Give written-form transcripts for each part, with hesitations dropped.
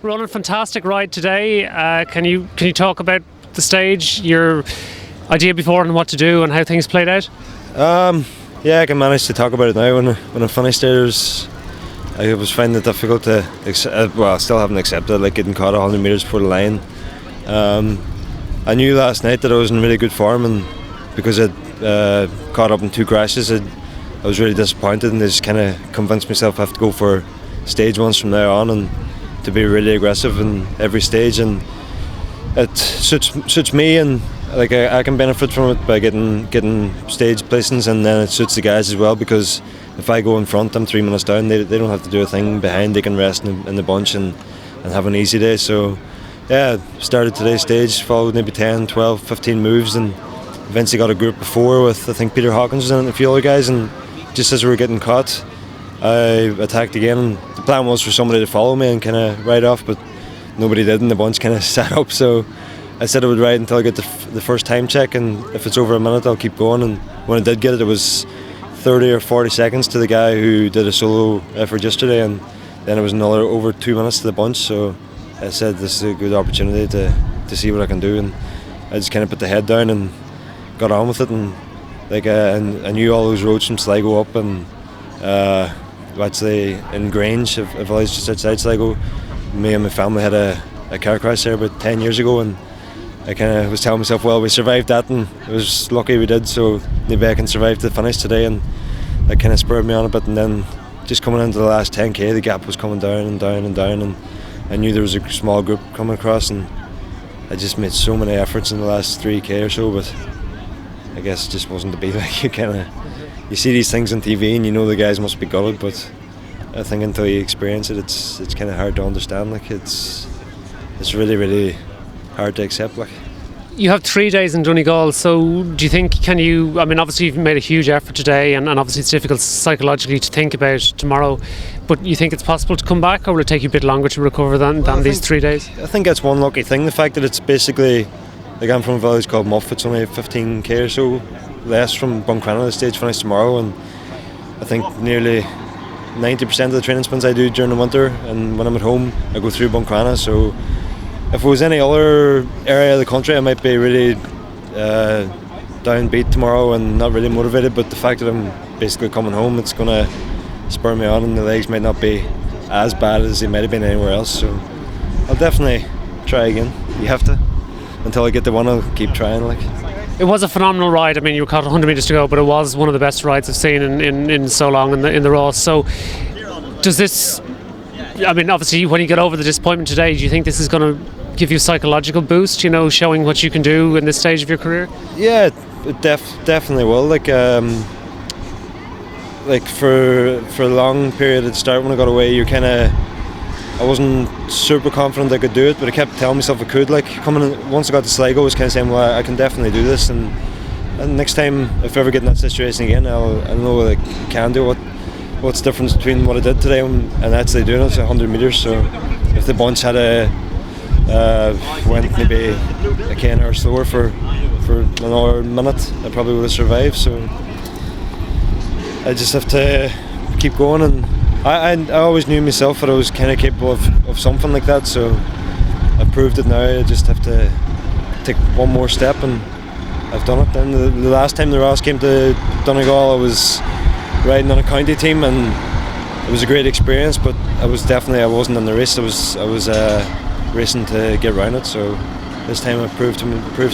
Ronan, fantastic ride today. Can you talk about the stage, your idea before and what to do and how things played out? Yeah, I can manage to talk about it now. When I finished there, I was finding it difficult to accept. Well, I still haven't accepted like getting caught 100 metres before the line. I knew last night that I was in really good form, and because I'd caught up in 2 crashes, I was really disappointed, and I just kind of convinced myself I have to go for stage ones from now on and to be really aggressive in every stage, and it suits me, and like I can benefit from it by getting stage placings, and then it suits the guys as well, because if I go in front, I'm 3 minutes down, they don't have to do a thing behind, they can rest in the bunch and have an easy day. So yeah, started today's stage, followed maybe 10, 12, 15 moves, and eventually got a group of 4 with I think Peter Hawkins was in it and a few other guys, and just as we were getting caught, I attacked again, and the plan was for somebody to follow me and kind of ride off, but nobody did, and the bunch kind of sat up. So I said I would ride until I get the first time check, and if it's over a minute I'll keep going. And when I did get it, it was 30 or 40 seconds to the guy who did a solo effort yesterday, and then it was another over 2 minutes to the bunch. So I said this is a good opportunity to see what I can do, and I just kind of put the head down and got on with it. And like I knew all those roads from Sligo up, and actually in Grange, a village just outside Sligo, me and my family had a car crash there about 10 years ago, and I kind of was telling myself, well, we survived that, and it was lucky we did, so maybe I can survive to the finish today, and that kind of spurred me on a bit. And then just coming into the last 10k, the gap was coming down and down and down, and I knew there was a small group coming across, and I just made so many efforts in the last 3k or so, but I guess it just wasn't to be. Like, you see these things on TV and you know the guys must be gutted, but I think until you experience it, it's kind of hard to understand. Like, it's really, really hard to accept. Like, You have 3 days in Donegal, so do you think, obviously you've made a huge effort today, and obviously it's difficult psychologically to think about tomorrow, but you think it's possible to come back, or will it take you a bit longer to recover than these 3 days? I think that's one lucky thing, the fact that it's basically, like, I'm from a village called Muff, it's only 15k or so less from Bundoran. The stage finish tomorrow, and I think nearly 90% of the training sprints I do during the winter, and when I'm at home I go through Bundoran. So if it was any other area of the country, I might be really downbeat tomorrow and not really motivated, but the fact that I'm basically coming home, it's going to spur me on, and the legs might not be as bad as they might have been anywhere else. So I'll definitely try again. You have to. Until I get the one, I'll keep trying. Like, it was a phenomenal ride. I mean, you were caught 100 metres to go, but it was one of the best rides I've seen in so long in the Rás. So does this, obviously when you get over the disappointment today, do you think this is going to give you a psychological boost, showing what you can do in this stage of your career? Yeah, it definitely will. Like for a long period at the start when I got away, I wasn't super confident I could do it, but I kept telling myself I could. Like, coming in, once I got to Sligo, I was kind of saying, well, I can definitely do this, and next time if I ever get in that situation again, I'll know that I can do what's the difference between what I did today and actually doing it. It's 100 metres, so if the bunch had went maybe a k an hour slower for another minute, I probably would have survived. So I just have to keep going, and I always knew myself that I was kind of capable of something like that, so I've proved it now. I just have to take one more step, and I've done it. Then the last time the Rás came to Donegal, I was riding on a county team, and it was a great experience, but I wasn't in the race. I was racing to get around it. So this time I proved to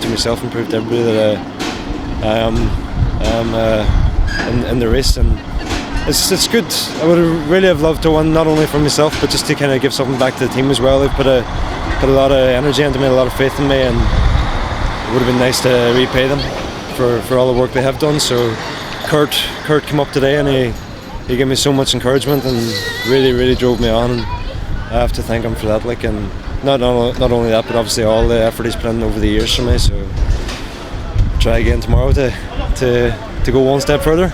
myself and proved to everybody that I am in the race, and it's good. I would really have loved to win, not only for myself, but just to kind of give something back to the team as well. They've put a lot of energy into me, a lot of faith in me, and it would have been nice to repay them for all the work they have done. So Kurt came up today, and he gave me so much encouragement and really, really drove me on, and I have to thank him for that. Like, and not only that, but obviously all the effort he's put in over the years for me. So I'll try again tomorrow to go one step further.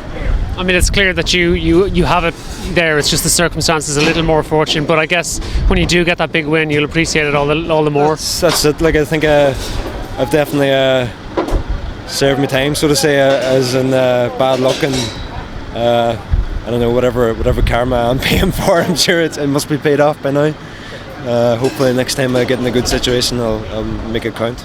I mean, it's clear that you have it there. It's just the circumstances a little more fortunate. But I guess when you do get that big win, you'll appreciate it all the more. That's it. Like, I think I've definitely served my time, so to say, as in bad luck, and I don't know, whatever karma I'm paying for. I'm sure it must be paid off by now. Hopefully next time I get in a good situation, I'll make it count.